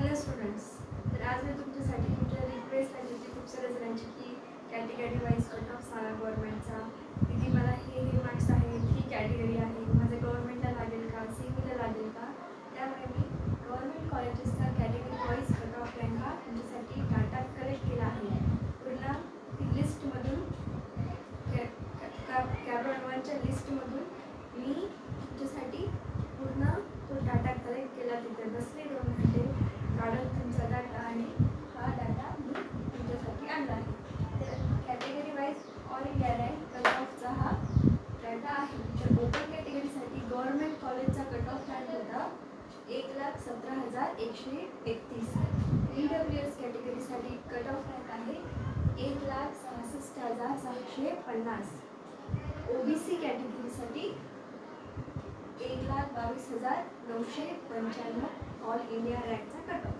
Dear students, तर आज मी तुमच्यासाठी तुमच्या रिक्वेस्ट आली होती खूप साऱ्या जणांची की कॅटेगरी वाईज कट ऑफ सांगा गव्हर्नमेंटचा. दीदी मला हे मार्क्स आहेत, ही कॅटेगरी आहे, माझं गव्हर्नमेंटला लागेल का, CEला लागेल का. त्यामुळे मी गव्हर्नमेंट कॉलेजेसचा category wise cut off rank हा तुमच्यासाठी डाटा कलेक्ट केला आहे. पूर्ण लिस्टमधून कॅबरॉन 1च्या लिस्टमधून मी तुमच्यासाठी पूर्ण तो डाटा कलेक्ट केला. तिथे बसले 2 घंटे काढून तुमचा डाटा आणि हा डाटा मी तुमच्यासाठी आणला आहे. तर category wise all India rank cut ऑफचा हा डाटा आहे. तर ओपन कॅटेगरीसाठी गव्हर्नमेंट कॉलेजचा कट ऑफ रँक होता 1,17,131. EWS कॅटेगरीसाठी कट ऑफ रँक आहे 1,66,650. OBC कॅटेगरीसाठी 1,22,995 ऑल इंडिया रँकचा कट ऑफ.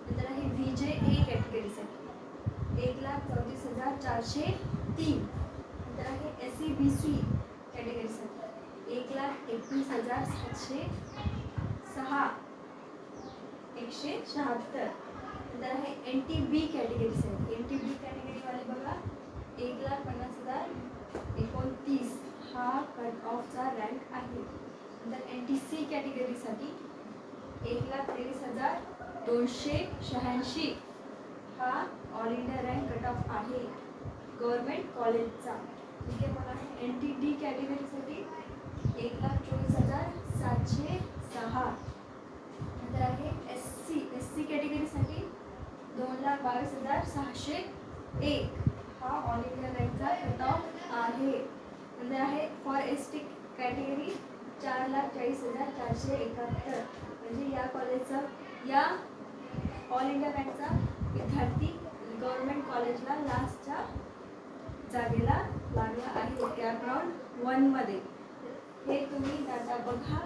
नंतर आहे VJA कॅटेगरीसाठी 1,34,403. नंतर आहे SEBC कॅटेगरीसाठी 1,21,706 176. नंतर आहे NTB कॅटेगरीसाठी. NTB कॅटेगरीवाले बघा 1,50,029 हा कट ऑफचा रँक आहे. नंतर NTC कॅटेगरीसाठी 1,23,286 हा all India rank cut off आहे गव्हर्नमेंट कॉलेजचा. ठीक आहे. मला NTD कॅटेगरीसाठी 1,24,706. नंतर आहे SC कॅटेगरीसाठी 2,22,601 हा ऑल इंडिया रँकचा कट ऑफ आहे. नंतर आहे फॉर ST कॅटेगरी 4,40,471. म्हणजे या कॉलेजचा या ऑल इंडिया रँकचा विद्यार्थी गव्हर्नमेंट कॉलेजला लास्टच्या जागेला लागला आहे कॅबरॉन 1मध्ये. हे तुम्ही डाटा बघा,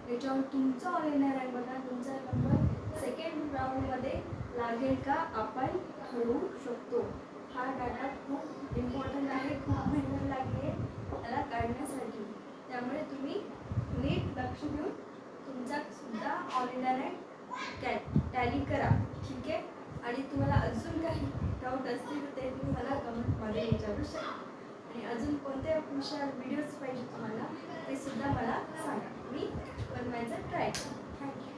याच्यावर तुमचा ऑल इंडिया रँक बघा, तुमचा नंबर सेकंड राऊंडमध्ये लागेल का आपण ठरवू शकतो. हा डाटा खूप इम्पॉर्टंट आहे, खूप मेहनत लागली आहे त्याला काढण्यासाठी. त्यामुळे तुम्ही नीट लक्ष देऊन तुमचा सुद्धा ऑल इंडिया रँक टॅली करा. ठीक आहे. आणि तुम्हाला अजून काही डाऊट असतील तर ते तुम्ही मला कमेंटमध्ये विचारू शकता. आणि अजून कोणत्या विषयावर व्हिडिओज पाहिजे तुम्हाला ते सुद्धा मला सांगा, मी बनवायचा ट्राय करेन. थँक्यू.